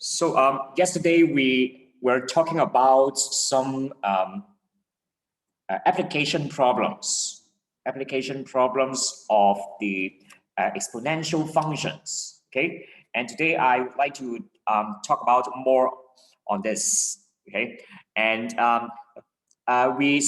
So yesterday we were talking about some application problems of the exponential functions. Okay, and today I would like to talk about more on this. Okay, and we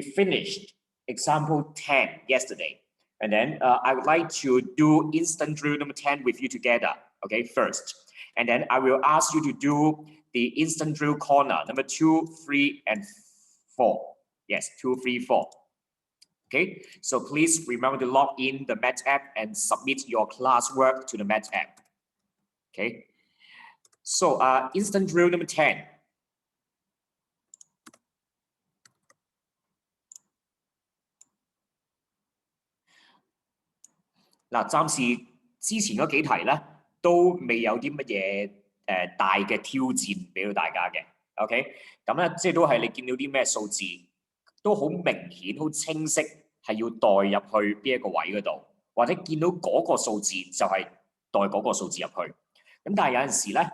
finished example 10 yesterday, and then I would like to do instant drill number 10 with you together. Okay, first. And then I will ask you to do the instant drill corner number 2, 3, and 4. Yes, 2, 3, 4. Okay, so please remember to log in the Math app and submit your classwork to the Math app. Okay, so instant drill number 10.嗱，暫時之前嗰幾題咧都未有啲乜嘢大嘅挑戰俾到大家嘅 ，OK？ 咁咧即係都係你見到啲咩數字都好明顯、好清晰，係要代入去邊一個位嗰度，或者見到嗰個數字就係代嗰個數字入去。咁但係有陣時咧，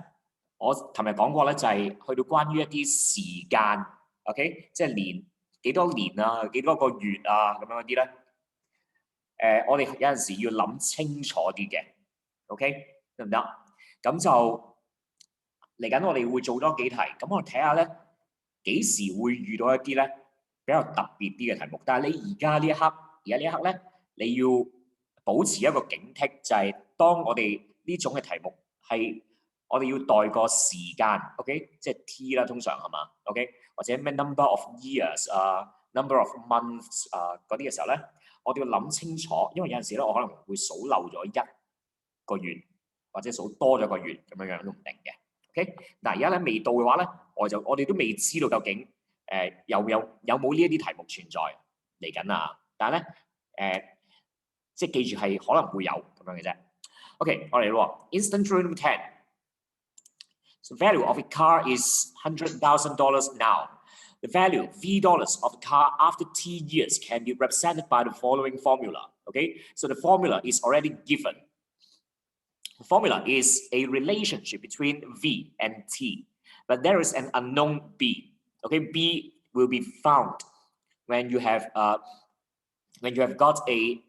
我琴日講過咧，就係去到關於一啲時間 ，OK？ 即係年幾多年啊、幾多個月啊咁樣嗰啲咧。我哋有陣時要諗清楚啲嘅 ，OK 得唔得？咁就嚟緊我哋會做多幾題，咁我睇下咧幾時會遇到一啲咧比較特別啲嘅題目。但係你而家呢一刻咧，你要保持一個警惕，就係當我哋呢種嘅題目係我哋要代個時間 ，OK， 即係 T 啦，通常係嘛 ，OK， 或者咩 number of years 啊、number of months 啊嗰啲嘅時候咧。我哋要諗清楚，因為有陣時咧，我可能會數漏咗1個月，或者數多咗個月咁樣都唔定嘅。OK， 嗱而家咧未到嘅話咧，我哋都未知道究竟有冇呢一啲題目存在嚟緊啊！但係咧即係記住係可能會有咁樣嘅啫。OK， 我嚟咯 ，Instant drill number 10。So value of a car is $100,000 now. The value $V of the car after T years can be represented by the following formula. Okay, so the formula is already given. The formula is a relationship between V and T, but there is an unknown B. Okay, B will be found when you have got a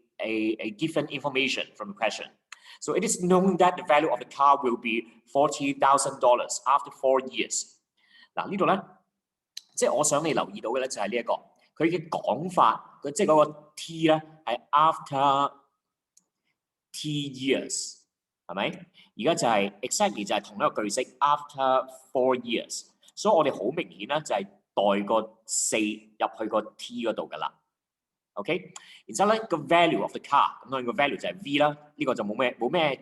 given information from the question. So it is known that the value of the car will be $40,000 after 4 years. 嗱呢度咧。即係我想你留意到嘅咧，就係呢一個佢嘅講法，佢即係嗰個 T 咧係 after T years 係咪？而家就係 exactly 就係同一個句式 after 4 years， 所以我哋好明顯咧就係代個4入去個 T 嗰度㗎啦。OK， 然之後咧個 value of the car 咁當然個 value 就係 V 啦，呢個就冇咩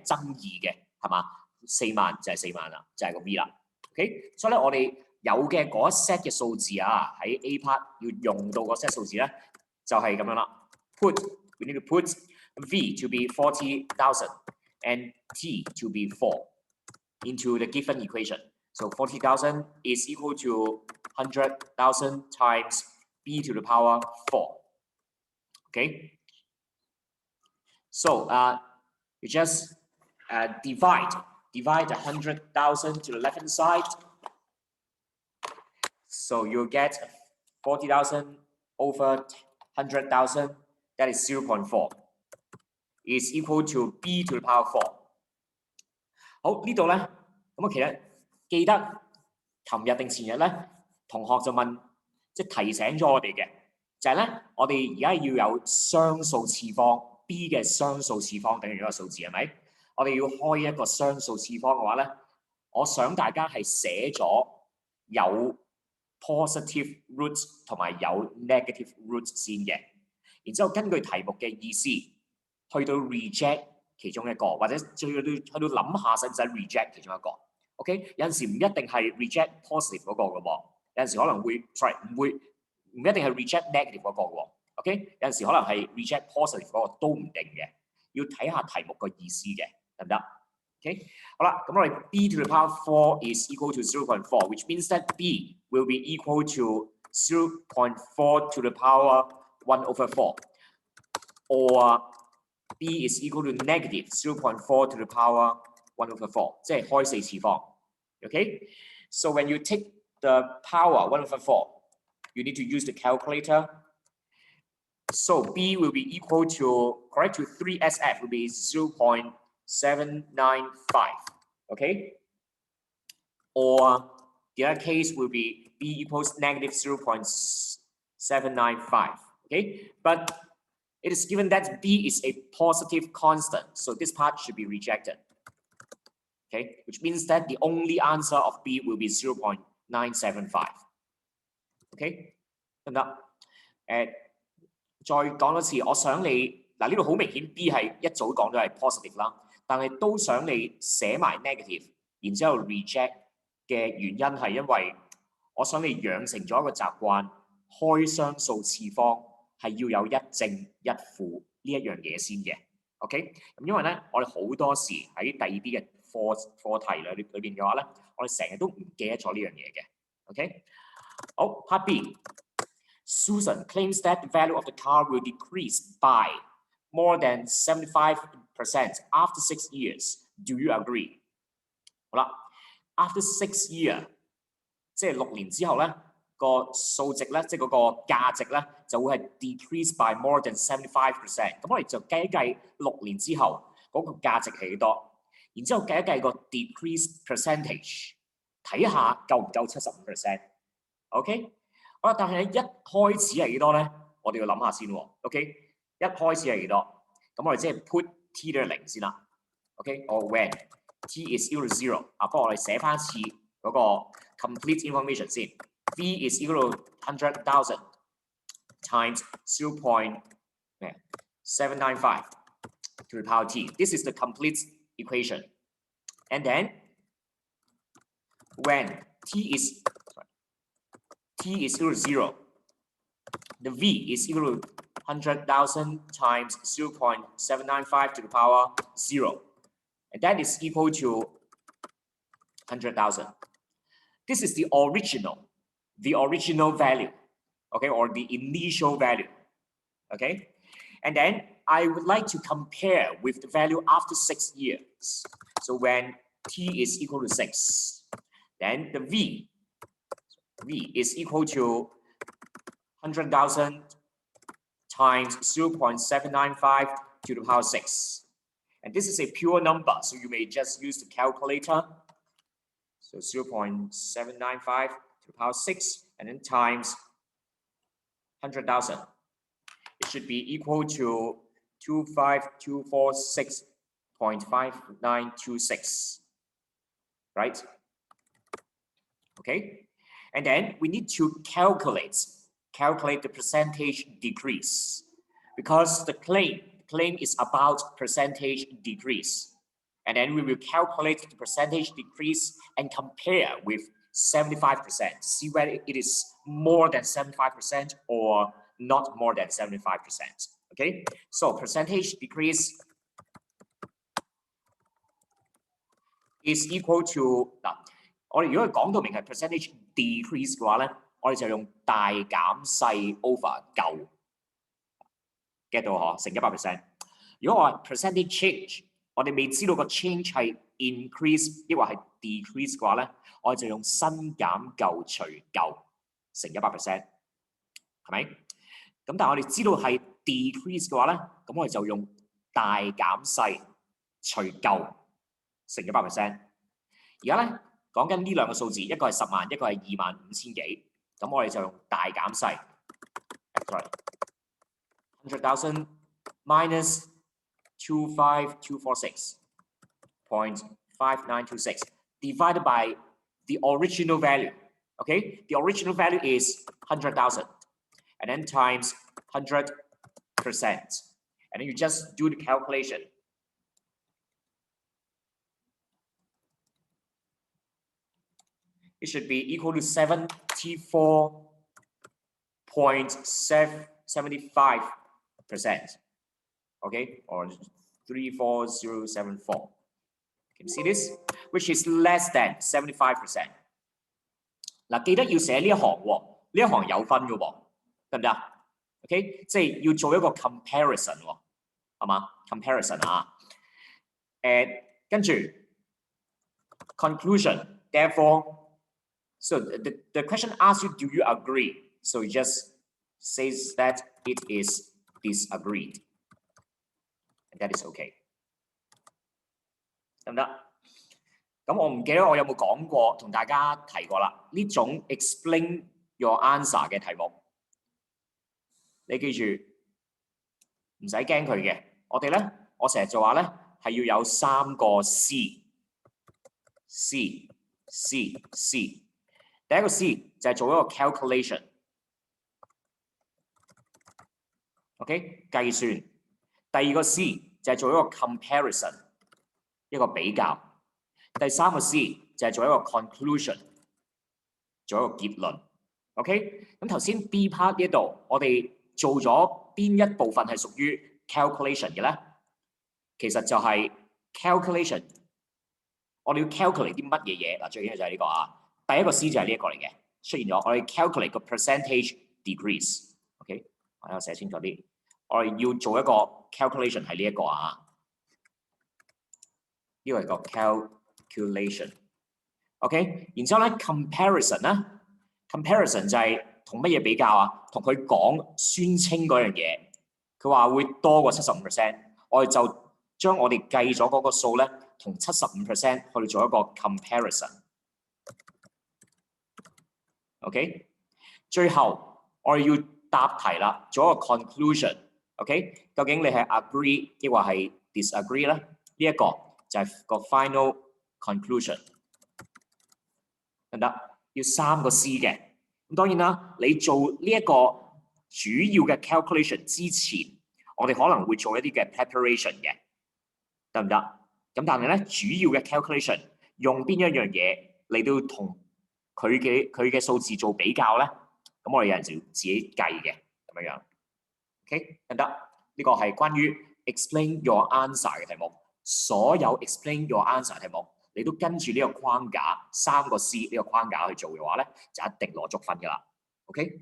爭議嘅係嘛？4萬就係4萬啦，就係個 V 啦。OK， 所以咧我哋有嘅嗰一 set 嘅數字啊，喺 A part 要用到個 set 數字咧，就係咁樣啦。We need to put V to be 40,000 and T to be 4 into the given equation. So 40,000 is equal to 100,000 times B to the power 4. Okay. So you just divide 100,000 to the left hand side. So you'll get 40,000 over 100,000, that is 0.4, is equal to B to the power 4. 好，呢度咧，咁啊，其實記得琴日定前日咧，同學就問，即係提醒咗我哋嘅，就係咧，我哋而家要有雙數次方 B 嘅雙數次方等於一個數字係咪？我哋要開一個雙數次方嘅話咧，我想大家係寫咗有positive roots 同埋有 negative roots 先嘅，然之後根據題目嘅意思去到 reject 其中一個，或者去到諗下使唔使 reject 其中一個。OK， 有陣時唔一定係 reject positive 嗰個嘅喎，有陣時可能會 唔一定係 reject negative 嗰個嘅喎。OK， 有陣時可能係 reject positive 嗰個都唔定嘅，要睇下題目個意思嘅，得唔得？Okay， 好啦，咁我哋 B to the power 4 is equal to 0.4, which means that B will be equal to 0.4 to the power 1 over 4, or B is equal to negative 0.4 to the power 1/4， 即係開4次方。Okay? So when you take the power 1/4, you need to use the calculator. So B will be equal to, correct, to 3SF will be 0.795. Okay? Or the other case will be B equals negative 0.795. Okay? But it is given that B is a positive constant. So this part should be rejected. Okay? Which means that the only answer of B will be 0.975. Okay? 得唔得？再講多次，我想你嗱呢度好明顯 B 係一早講咗係 positive 啦，但係都想你寫埋 negative， 然之後 reject 嘅原因係因為我想你養成咗一個習慣，開雙數次方係要有一正一負呢一樣嘢先嘅。OK， 咁因為咧，我哋好多時喺第二啲嘅課題裏邊嘅話咧，我哋成日都唔記得咗呢樣嘢嘅。OK， 好 ，Part B。Susan claims that the value of the car will decrease by more than 75% after 6 years. Do you agree? 好啦 ，after 6 years， 即係6年之後咧，個數值咧，即係嗰個價值咧，就會係 decrease by more than 75%。咁我哋就計一計6年之後嗰個價值係幾多，然之後計一計個 decrease percentage， 睇下夠唔夠75%。OK？好啦，但係一開始係幾多咧？我哋要諗下先喎。OK， 一開始係幾多？咁我哋即係 put t 嘅0先啦。OK， or when t is equal to 0啊，不過我哋寫翻一次嗰個 complete information 先。V is equal to 100,000 times 0.795 to the power t. This is the complete equation. And then when t is equal to 0, the V is equal to 100,000 times 0.795 to the power 0. And that is equal to 100,000. This is the original value, okay, or the initial value, okay? And then I would like to compare with the value after 6 years. So when t is equal to 6, then the V is equal to 100,000 times 0.795 to the power 6. And this is a pure number, so you may just use the calculator. So 0.795 to the power 6, and then times 100,000. It should be equal to 25246.5926, right? Okay? And then we need to calculate the percentage decrease, because the claim is about percentage decrease. And then we will calculate the percentage decrease and compare with 75%, see whether it is more than 75% or not more than 75%. Okay, so percentage decrease is equal to 嗱，我哋如果講到明係 percentage decrease 嘅話咧，我哋就用大減細 over 舊 get 到嗬，乘100%。如果我話 percentage change， 我哋未知道個 change 係 increase 抑或係 decrease 嘅話咧，我哋就用新減舊除舊乘100%，係咪？咁但係我哋知道係 decrease 嘅話咧，咁我哋就用大減細除舊乘100%。而家咧講緊呢兩個數字，一個係10萬，一個係25,000幾，咁我哋就用大減細 ，100,000 minus 25246.5926 divided by the original value. Okay, the original value is 100,000, and then times 100%, and then you just do the calculation. It should be equal to 74.75%. Okay, or 34074. Can you see this? Which is less than 75%. 嗱，記得要寫呢一行喎，呢一行有分嘅喎，得唔得 ？OK， 即係要做一個 comparison 喎，係嘛 ？comparison 啊，跟住 conclusion. Therefore, so the question asks you, do you agree? So it just says that it is disagreed. And that is okay. 得唔得？咁我唔記得我有冇講過，同大家提過啦。呢種 explain your answer 嘅題目，你記住唔使驚佢嘅。我哋咧，我成日就話咧係要有3個 C。第一個 C 就係做一個 calculation，OK 計算。第二個 C 就係做一個 comparison， 一個比較。第3個 C 就係做一個 conclusion， 做一個結論。OK， 咁頭先 B part 呢度，我哋做咗邊一部分係屬於 calculation 嘅咧？其實就係 calculation， 我哋要 calculate 啲乜嘢嘢嗱？最緊要就係呢個啊。第一個 C 就係呢一個嚟嘅，出現咗。我哋 calculate 個 percentage decrease。OK， 我寫清楚啲。我哋要做一個 calculation 係呢一個啊。呢個係個 calculation。OK， 然之後咧 comparison 咧 ，comparison 就係同乜嘢比較啊？同佢講宣稱嗰樣嘢，佢話會多過75%，我哋就將我哋計咗嗰個數咧，同75% 去做一個 comparison。OK， 最後我哋要答題啦，做一個 conclusion。OK， 究竟你係 agree 抑或係 disagree 咧？呢一個就係個 final conclusion， 得唔得？要3個 C 嘅。咁當然啦，你做呢一個主要嘅 calculation 之前，我哋可能會做一啲嘅 preparation 嘅，得唔得？咁但係咧，主要嘅 calculation 用邊一樣嘢嚟到同佢嘅數字做比較咧？咁我哋有陣時要自己計嘅咁樣樣。OK， 得唔得？呢個係關於 explain your answer 嘅題目。所有 explain your answer 題目，你都跟住呢個框架3個 C 呢個框架去做嘅話咧，就一定攞足分㗎啦。OK，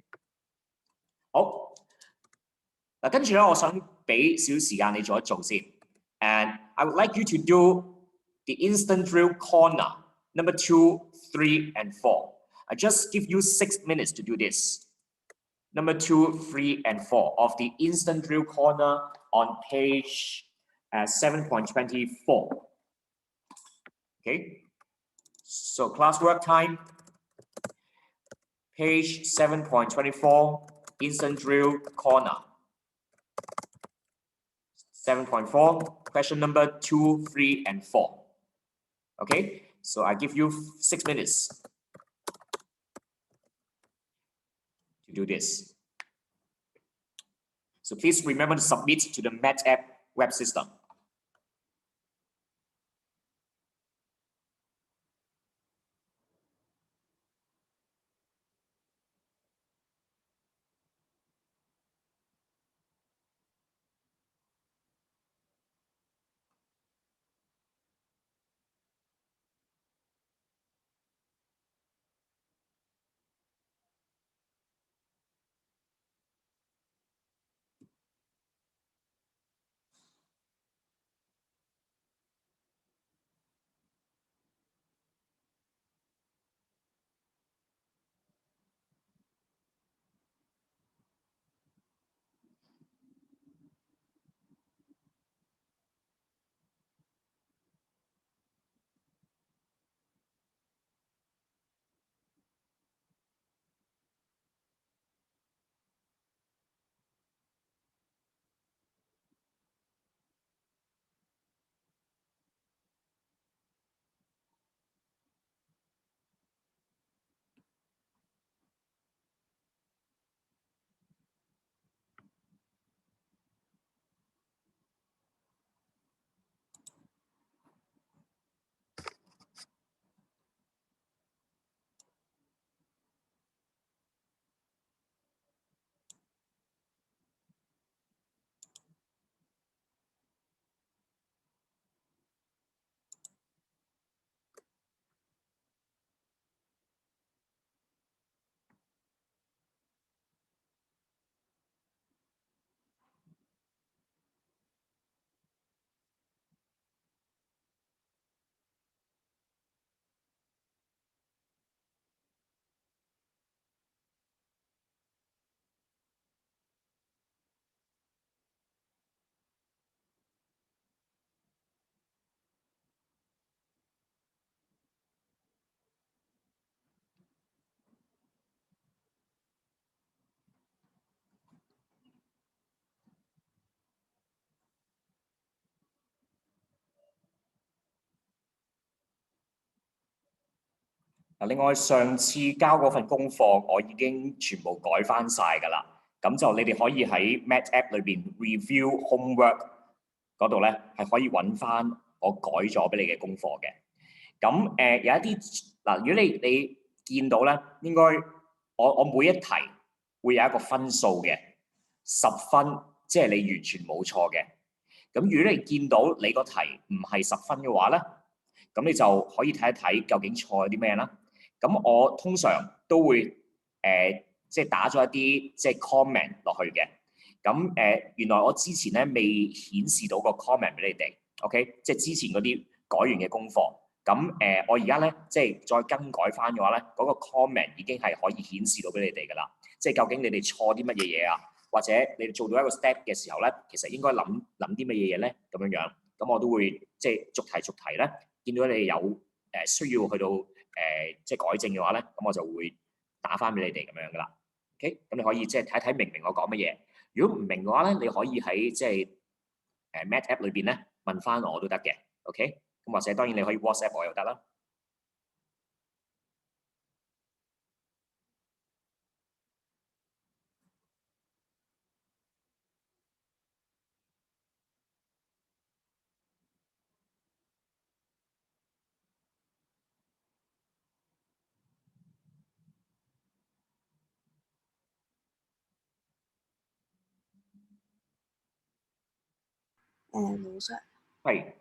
好嗱，跟住咧，我想俾少時間你做一做先。And I would like you to do the instant drill corner number 2, 3, and 4. I just give you 6 minutes to do this. Number 2, 3, and 4 of the instant drill corner on page 7.24. Okay, so classwork time, page 7.24, instant drill corner. 7.4, question number 2, 3, and 4. Okay, so I give you 6 minutes to do this. So please remember to submit to the MathApp web system. 另外上次交嗰份功課，我已經全部改翻晒㗎啦。咁就你哋可以喺 Mat App 裏邊 Review Homework 嗰度咧，係可以揾翻我改咗俾你嘅功課嘅。咁有一啲嗱，如果你見到咧，應該我每一題會有一個分數嘅，10分，即係你完全冇錯嘅。咁如果你見到你個題唔係10分嘅話咧，咁你就可以睇一睇究竟錯咗啲咩啦。咁我通常都會即係打咗一啲即係 comment 落去嘅。咁原來我之前咧未顯示到個 comment 俾你哋 ，OK？ 即係之前嗰啲改完嘅功課。咁我而家咧即係再更改翻嘅話咧，嗰個 comment 已經係可以顯示到俾你哋㗎啦。即係究竟你哋錯啲乜嘢嘢啊？或者你哋做到一個 step 嘅時候咧，其實應該諗啲乜嘢嘢咧？咁樣樣，咁我都會即係逐題咧，見到你哋有需要去到即係改正嘅話咧，咁我就會打翻俾你哋咁樣噶啦。OK， 咁你可以即係睇睇明唔明我講乜嘢。如果唔明嘅話咧，你可以喺即係Mat App 裏邊咧問翻我都得嘅。OK， 咁或者當然你可以 WhatsApp 我又得啦。老師，係。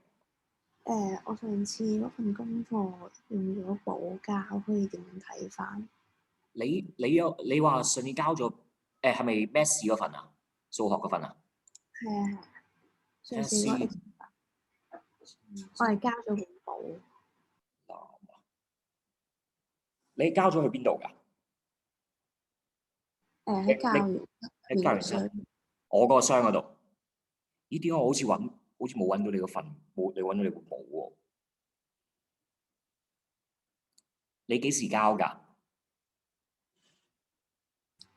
我上次嗰份功課用咗補交，可以點樣睇翻？你話上次交咗係咪 Maths 嗰份啊？數學嗰份啊？係啊，上次睇嗰我係交咗本補。你交咗去邊度㗎？喺教員喺教員室，我個箱嗰度。咦？點解我好似冇揾到你個份，冇你揾到你個簿喎？你幾時交㗎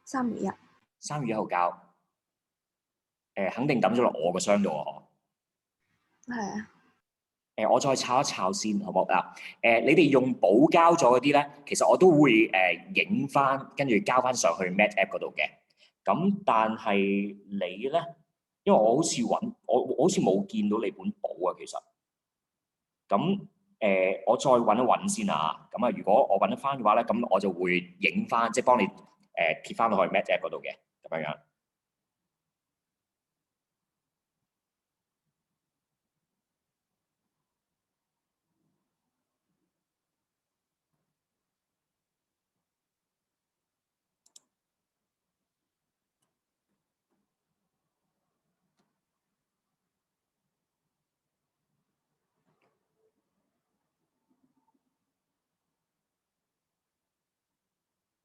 3月1。3月1號交。肯定抌咗落我個箱度啊！係啊。我再抄一抄先，好唔好啊？你哋用補交咗嗰啲咧，其實我都會影翻，跟住交翻上去 Mat App 嗰度嘅。咁但係你咧，因為我好似我好似冇見到你本簿啊，其實。咁我再揾一揾先啊。咁啊，如果我揾得翻嘅話咧，咁我就會影翻，即係幫你貼翻落去 Mat App 嗰度嘅，咁樣樣。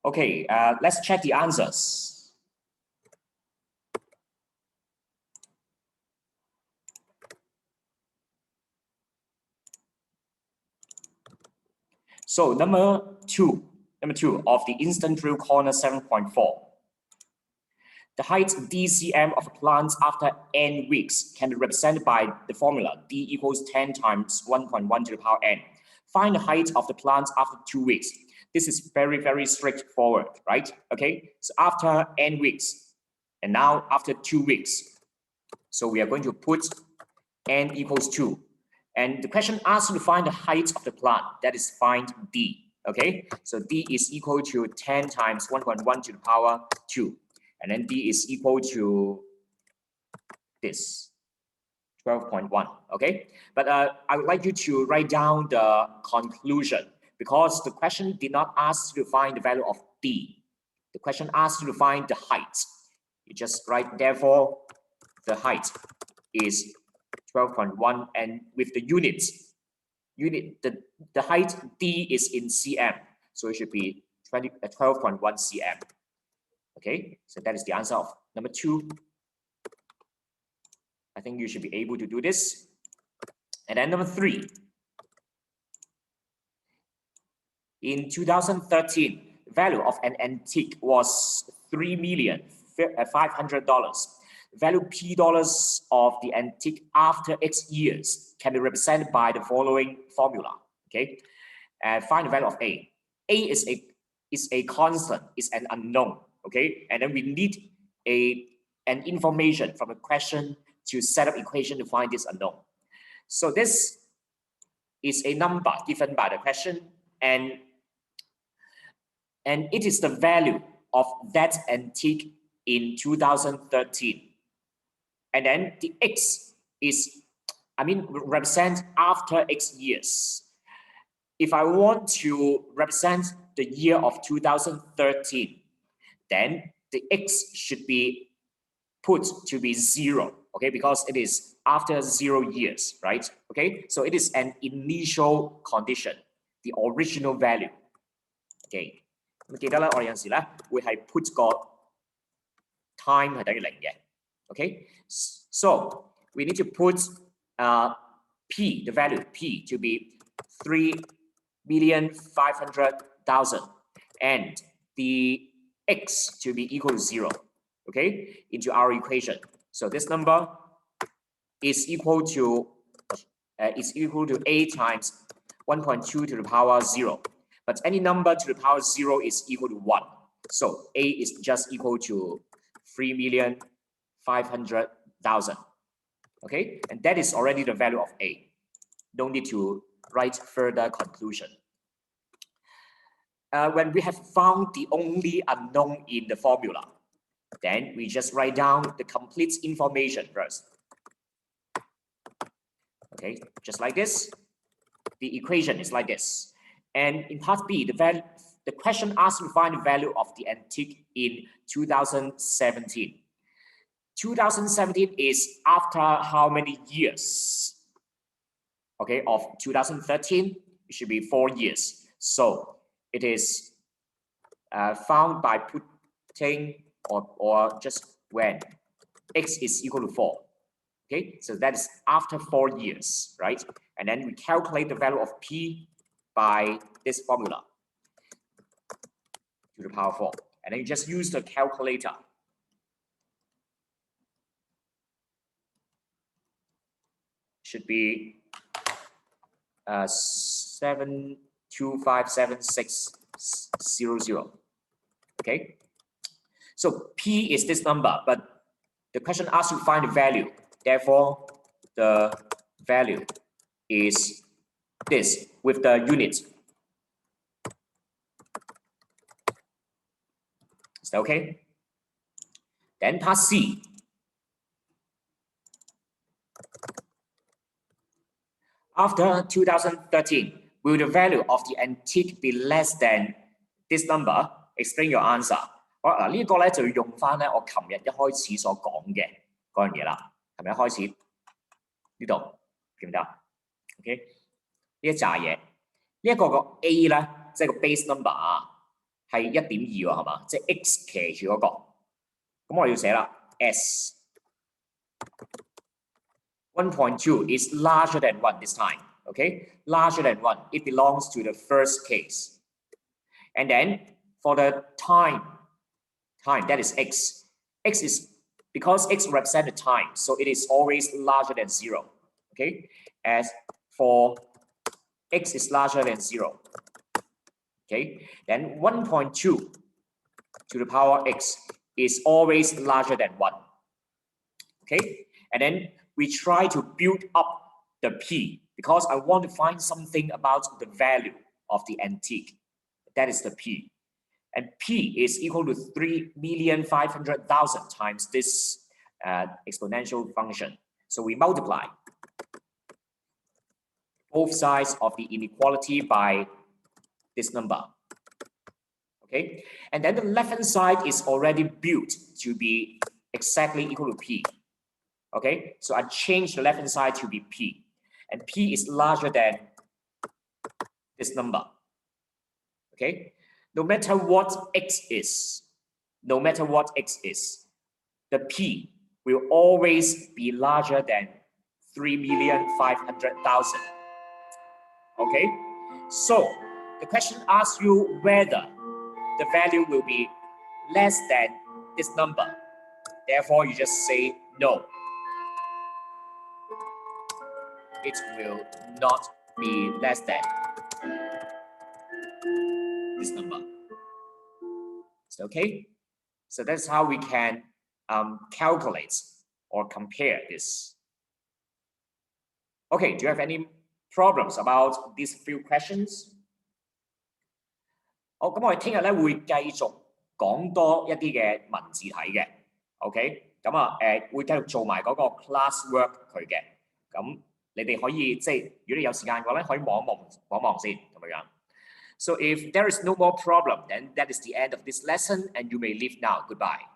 Okay, let's check the answers. So number two of the instant drill corner 7.4. The height dcm of a plant after n weeks can be represented by the formula d equals 10 times 1.1 to the power n. Find the height of the plant after 2 weeks. This is very, very straightforward, right? Okay, so after n weeks, and now after 2 weeks. So we are going to put n equals 2. And the question asks you to find the height of the plant. That is find d. Okay, so d is equal to 10 times 1.1 to the power 2. And then d is equal to this, 12.1. Okay, but I would like you to write down the conclusion because the question did not ask you to find the value of d. The question asked you to find the height. You just write, therefore, the height is 12.1, and with the units, the height d is in cm, so it should be 12.1 cm. Okay, so that is the answer of number 2. I think you should be able to do this. And then number 3. In 2013, the value of an antique was $3,500,000. Value P dollars of the antique after X years can be represented by the following formula. Okay, and find the value of A. A is a constant, is an unknown, okay? And then we need an information from a question to set up equation to find this unknown. So this is a number given by the question, and it is the value of that antique in 2013. And then the X is, represent after X years. If I want to represent the year of 2013, then the X should be put to be 0, okay? Because it is after 0 years, right? Okay, so it is an initial condition, the original value. Okay, 咁記得啦，我哋有陣時咧會係 put 個 time 係等於0嘅。Okay, so we need to put P, the value P, to be 3,500,000 and the X to be equal to 0, okay, into our equation. So this number is equal to A times 1.2 to the power 0. But any number to the power 0 is equal to 1. So A is just equal to 3,500,000. Okay, and that is already the value of A. Don't need to write further conclusion. When we have found the only unknown in the formula, then we just write down the complete information first. Okay, just like this. The equation is like this. And in part B, the question asks to find the value of the antique in 2017. 2017 is after how many years? Okay, of 2013, it should be 4 years. So it is found by putting or just when X is equal to 4. Okay, so that is after 4 years, right? And then we calculate the value of P by this formula to the power 4. And then you just use the calculator. Should be 7257600. Okay, so P is this number, but the question asks you to find the value. Therefore, the value is this with the unit. Is that okay? Then part C. After 2013, will the value of the antique be less than this number? Explain your answer. 好啦，呢個咧就要用翻咧我琴日一開始所講嘅嗰樣嘢啦。琴日一開始呢度記唔記得 ？OK， 呢一紮嘢，呢一個個 A 咧，即係個 base number 啊，係1.2喎，係嘛？即係 X 騎住嗰個。咁我要寫啦 S。1.2 is larger than 1 this time, okay? Larger than 1, it belongs to the first case. And then for the time that is X. X is, because X represents the time, so it is always larger than 0, okay? As for X is larger than 0, okay? Then 1.2 to the power X is always larger than 1, okay? And then we try to build up the P because I want to find something about the value of the antique. That is the P. And P is equal to 3,500,000 times this exponential function. So we multiply both sides of the inequality by this number. Okay, and then the left-hand side is already built to be exactly equal to P. Okay, so I change the left-hand side to be P. And P is larger than this number. Okay, no matter what X is, the P will always be larger than 3,500,000. Okay, so the question asks you whether the value will be less than this number. Therefore, you just say no. It will not be less than. this number. Is that okay? So that's how we can calculate or compare this. Okay, do you have any problems about these few questions? 好，咁我哋聽日咧會繼續講多一啲嘅文字體嘅 ，OK？ 咁啊會繼續做埋嗰個 class work 佢嘅，咁你哋可以即係如果你有時間嘅話咧，可以望先咁樣樣。So if there is no more problem, then that is the end of this lesson, and you may leave now. Goodbye.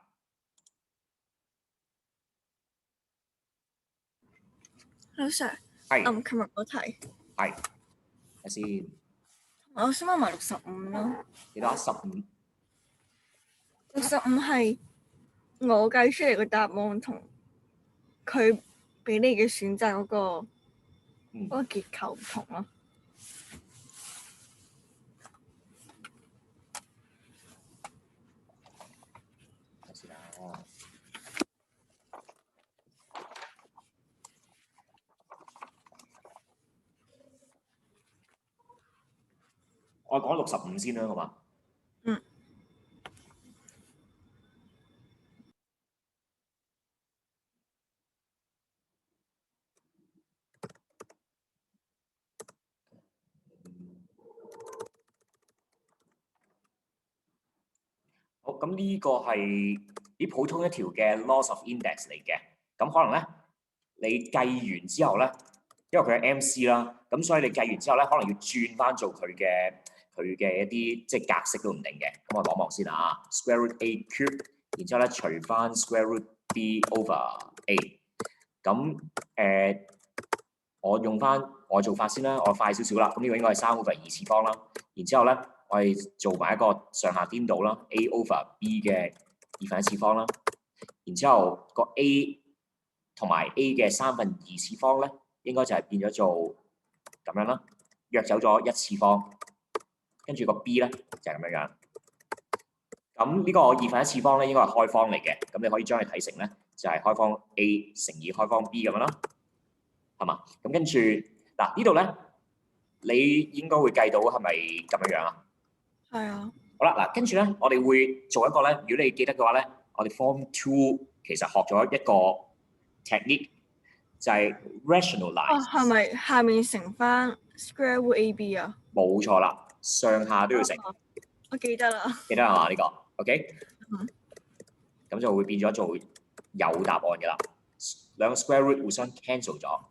老 Sir， 係琴日嗰題係睇先，我想問埋65咯。幾多？15。65係我計出嚟嘅答案同佢俾你嘅選擇嗰個結構唔同咯。睇先啦。我講65先啦，好嘛？好，咁呢個係啲普通一條嘅 loss of index 嚟嘅。咁可能咧，你計完之後咧，因為佢係 MC 啦，咁所以你計完之後咧，可能要轉翻做佢嘅一啲即係格式都唔定嘅。咁我望望先啊 ，square root a cube， 然之後咧除翻 square root b over a。咁我做法先啦，我快少少啦。咁呢個應該係3 over 2次方啦。然之後咧，我哋做埋一個上下顛倒啦 ，a over b 嘅1/2次方啦。然之後個 a 同埋 a 嘅2/3次方咧，應該就係變咗做咁樣啦，約走咗1次方，跟住個 b 咧就係咁樣樣。咁呢個1/2次方咧應該係開方嚟嘅，咁你可以將佢睇成咧就係開方 a 乘以開方 b 咁樣啦，係嘛？咁跟住嗱呢度咧，你應該會計到係咪咁樣樣啊？係啊。好啦，嗱跟住咧，我哋會做一個咧，如果你記得嘅話咧，我哋 Form 2其實學咗一個 technique 就係 rationalize。係咪下面乘翻 square root ab 啊？冇錯啦，上下都要乘。我記得啦。記得係嘛呢個 ？OK。咁就會變咗做有答案嘅啦，兩個 square root 互相 cancel 咗，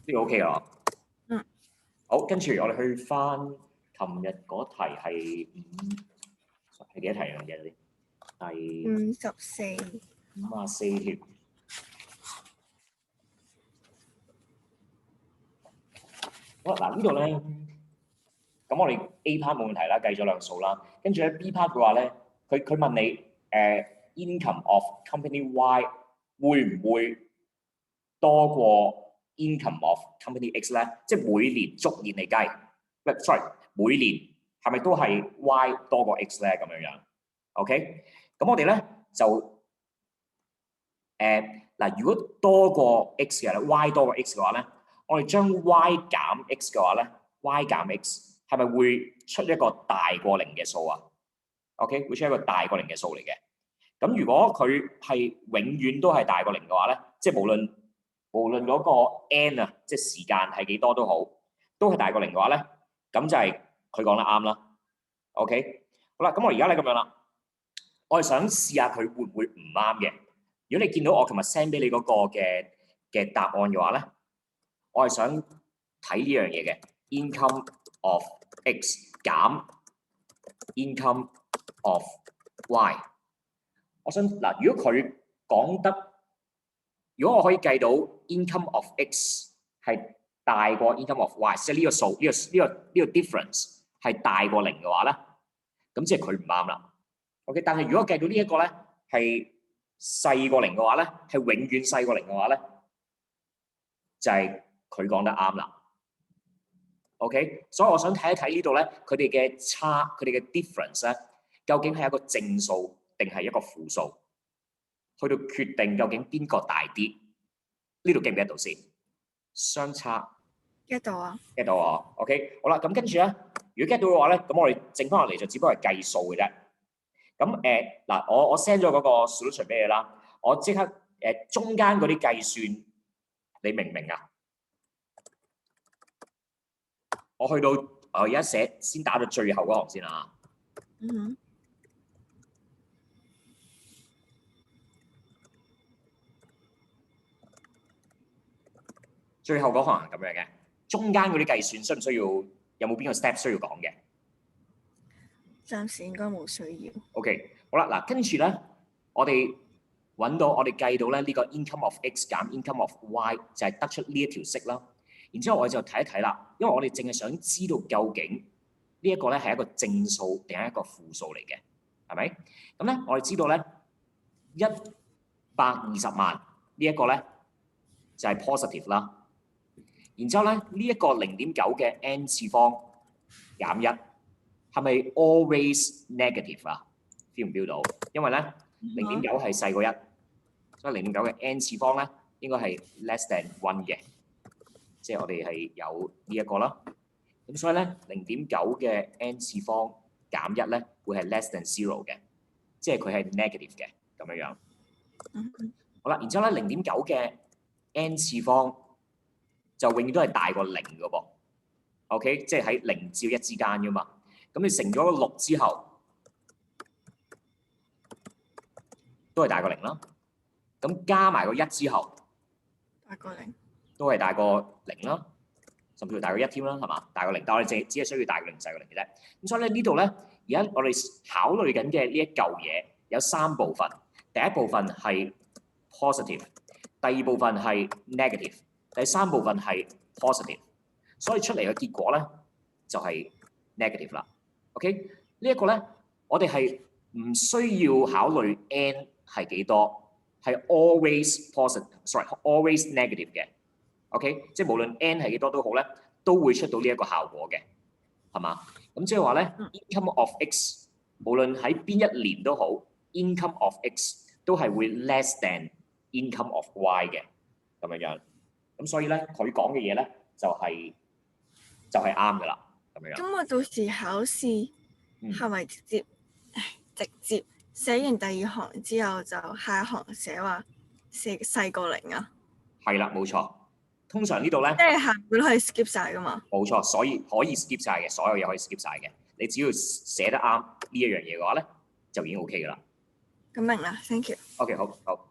呢個 OK 㗎。好，跟住我哋去翻琴日嗰題係幾多題啊？記得啲係54條。好啦，嗱呢度咧，咁我哋 A part 冇問題啦，計咗兩數啦。跟住咧 B part 嘅話咧，佢問你income of company Y 會唔會多過 income of company X 咧？即係每年逐年嚟計，每年係咪都係 Y 多過 X 咧？咁樣樣 ，OK？ 咁我哋咧就嗱，如果多過 X 嘅咧 ，Y 多過 X 嘅話咧，我哋將 Y 減 X 嘅話咧 ，Y 減 X 係咪會出一個大過0嘅數啊 ？OK， 會出一個大過0嘅數嚟嘅。咁如果佢係永遠都係大過0嘅話咧，即係無論嗰個 n 啊，即係時間係幾多都好，都係大過0嘅話咧，咁就係佢講得啱啦。OK， 好啦，咁我而家咧咁樣啦，我係想試下佢會唔會唔啱嘅。如果你見到我琴日 send 俾你嗰個嘅答案嘅話咧，我係想睇呢樣嘢嘅 income of X 減 income of Y。我想嗱，如果佢講得，如果我可以計到 income of X 係大過 income of Y， 即係呢個數呢個 difference 係大過0嘅話咧，咁即係佢唔啱啦。OK， 但係如果計到呢一個咧係細過0嘅話咧，係永遠細過0嘅話咧，就係佢講得啱啦。OK， 所以我想睇一睇呢度咧，佢哋嘅 difference 咧，究竟係一個正數定係一個負數，去到決定究竟邊個大啲。呢度記唔記得到先？相差 get 到啊 ，get 到啊。OK， 好啦，咁跟住咧，如果 get 到嘅話咧，咁我哋剩翻落嚟就只不過係計數嘅啫。咁嗱，我 send 咗嗰個 solution 俾你啦，我即刻中間嗰啲計算，你明唔明啊？我去到我而家先打到最後嗰行先啊。嗯。最後嗰行係咁樣嘅，中間嗰啲計算需唔需要？有冇邊個 step 需要講嘅？暫時應該冇需要。OK， 好啦，嗱，跟住咧，我哋計到咧呢個 income of x 減 income of y 就係得出呢一條式啦。然之後我哋就睇一睇啦，因為我哋淨係想知道究竟呢一個咧係一個正數定係一個負數嚟嘅，係咪？咁咧，我哋知道咧120萬呢一個咧就係 positive 啦。然之後咧，呢一個0.9嘅 n 次方減1係咪 always negative 啊 ？feel 唔 feel 到？因為咧0.9係細過1，所以0.9嘅 n 次方咧應該係 less than 1嘅，即係我哋係有呢一個啦。咁所以咧0.9嘅 n 次方減1咧會係 less than 0嘅，即係佢係 negative 嘅咁樣樣。好啦，然之後咧0.9嘅 n 次方就永遠都係大過0嘅噃 ，OK， 即係喺0至1之間嘅嘛。咁你乘咗個6之後，都係大過0啦。咁加埋個1之後，大過0，都係大過0啦，甚至乎大過1添啦，係嘛？大過0，但我哋只係需要大過0、細過0嘅啫。咁所以咧呢度咧，而家我哋考慮緊嘅呢一嚿嘢有3部分，第一部分係 positive， 第二部分係 negative。第3部分係 positive， 所以出嚟嘅結果咧就係 negative 啦。OK， 呢一個咧，我哋係唔需要考慮 n 係幾多，係 always positive，always negative 嘅。OK， 即係無論 n 係幾多都好咧，都會出到呢一個效果嘅，係嘛？咁即係話咧 ，income of x 無論喺邊一年都好 ，income of x 都係會 less than income of y 嘅咁樣樣。咁所以咧，佢講嘅嘢咧就係啱噶啦，咁樣。咁我到時考試係咪直接寫完第2行之後，就下一行寫話細過0啊？係啦，冇錯。通常呢度咧，即係下邊都可以 skip 晒噶嘛？冇錯，所以可以 skip 晒嘅，所有嘢可以 skip 晒嘅。你只要寫得啱呢一樣嘢嘅話咧，就已經 OK 噶啦。咁明啦 ，thank you。OK， 好。